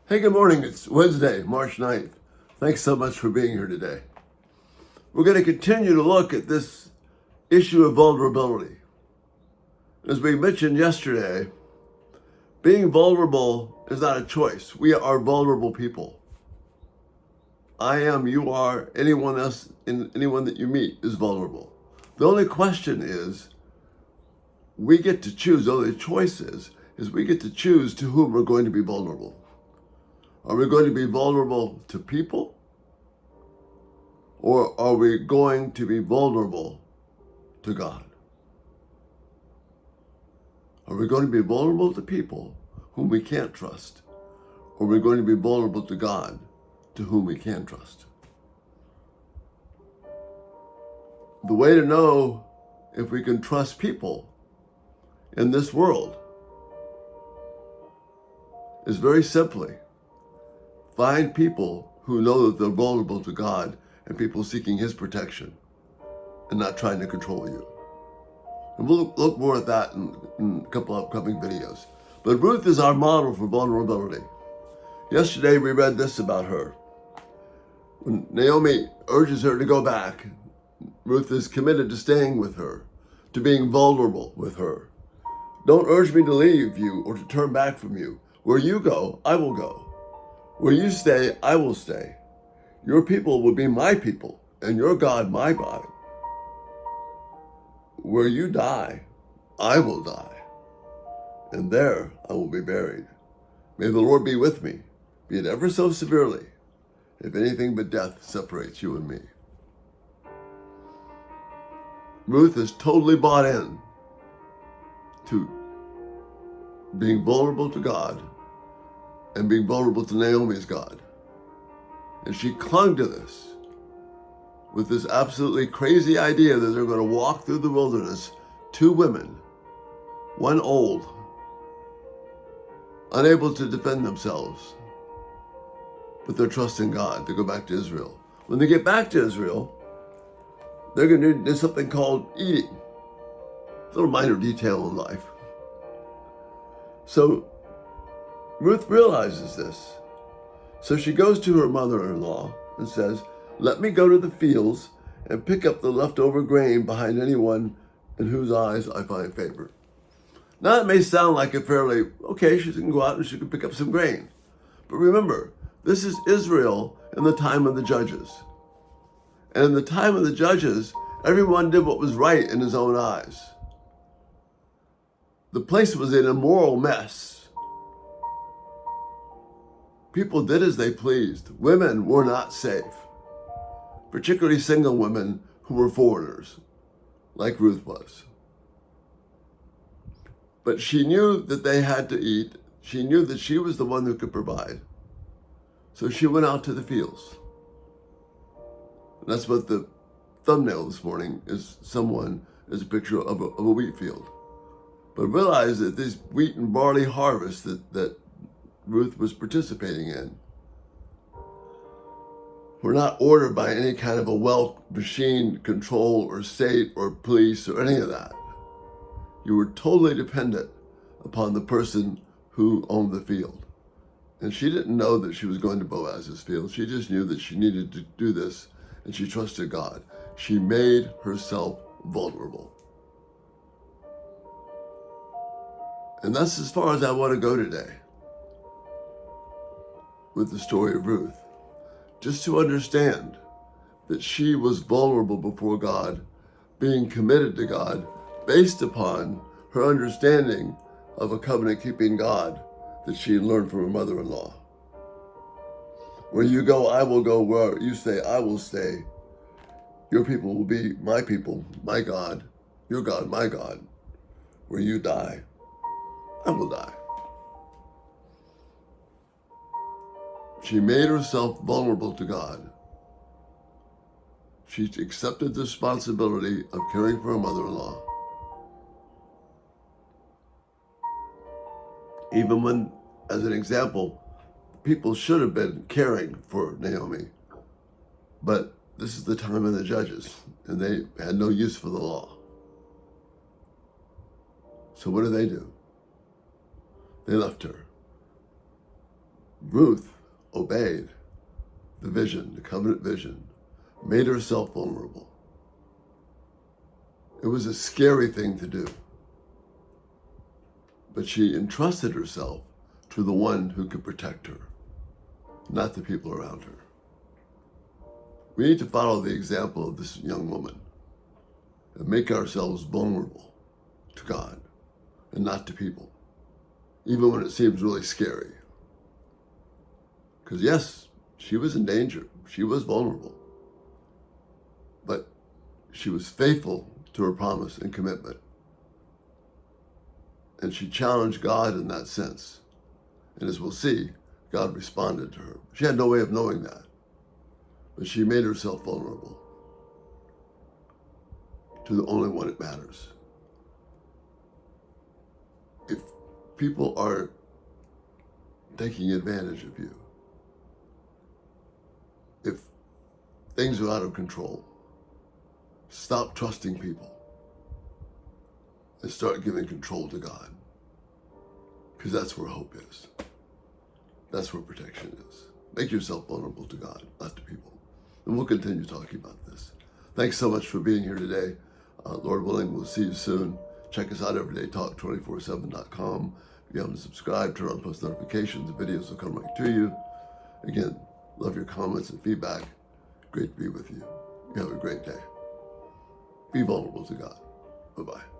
Hey, good morning. It's Wednesday, March 9th. Thanks so much for being here today. We're going to continue to look at this issue of vulnerability. As we mentioned yesterday, being vulnerable is not a choice. We are vulnerable people. I am, you are, anyone else, anyone that you meet is vulnerable. The only question is, we get to choose, the only choice is we get to choose to whom we're going to be vulnerable. Are we going to be vulnerable to people? Or are we going to be vulnerable to God? Are we going to be vulnerable to people whom we can't trust? Or are we going to be vulnerable to God, to whom we can trust? The way to know if we can trust people in this world is very simply find people who know that they're vulnerable to God and people seeking His protection and not trying to control you. And we'll look more at that in a couple of upcoming videos. But Ruth is our model for vulnerability. Yesterday we read this about her. When Naomi urges her to go back, Ruth is committed to staying with her, to being vulnerable with her. Don't urge me to leave you or to turn back from you. Where you go, I will go. Where you stay, I will stay. Your people will be my people, and your God my God. Where you die, I will die, and there I will be buried. May the Lord be with me, be it ever so severely, if anything but death separates you and me. Ruth is totally bought in to being vulnerable to God and being vulnerable to Naomi's God. And she clung to this with this absolutely crazy idea that they're going to walk through the wilderness, two women, one old, unable to defend themselves, but they're trusting God to go back to Israel. When they get back to Israel, they're going to do something called eating. A little minor detail in life. So Ruth realizes this. So she goes to her mother-in-law and says, "Let me go to the fields and pick up the leftover grain behind anyone in whose eyes I find favor." Now it may sound like a fairly, okay, she can go out and she can pick up some grain. But remember, this is Israel in the time of the judges. And in the time of the judges, everyone did what was right in his own eyes. The place was an immoral mess. People did as they pleased. Women were not safe, particularly single women who were foreigners, like Ruth was. But she knew that they had to eat. She knew that she was the one who could provide. So she went out to the fields. And that's what the thumbnail this morning is a picture of a wheat field. But realize that these wheat and barley harvests that Ruth was participating in were not ordered by any kind of a wealth machine control or state or police or any of that. You were totally dependent upon the person who owned the field. And she didn't know that she was going to Boaz's field. She just knew that she needed to do this, and she trusted God. She made herself vulnerable. And that's as far as I want to go today with the story of Ruth. Just to understand that she was vulnerable before God, being committed to God based upon her understanding of a covenant-keeping God that she had learned from her mother-in-law. Where you go, I will go. Where you stay, I will stay. Your people will be my people, my God. Your God, my God. Where you die, I will die. She made herself vulnerable to God. She accepted the responsibility of caring for her mother-in-law. Even when, as an example, people should have been caring for Naomi. But this is the time of the judges, and they had no use for the law. So what do? They left her. Ruth obeyed the vision, the covenant vision, made herself vulnerable. It was a scary thing to do. But she entrusted herself to the one who could protect her, not the people around her. We need to follow the example of this young woman and make ourselves vulnerable to God and not to people, even when it seems really scary. Because yes, she was in danger. She was vulnerable. But she was faithful to her promise and commitment. And she challenged God in that sense. And as we'll see, God responded to her. She had no way of knowing that. But she made herself vulnerable to the only one that matters. If people are taking advantage of you, if things are out of control, stop trusting people and start giving control to God. Because that's where hope is. That's where protection is. Make yourself vulnerable to God, not to people. And we'll continue talking about this. Thanks so much for being here today. Lord willing, we'll see you soon. Check us out everydaytalk247.com. If you haven't subscribed, turn on post notifications. The videos will come right to you. Again, love your comments and feedback. Great to be with you. You have a great day. Be vulnerable to God. Bye-bye.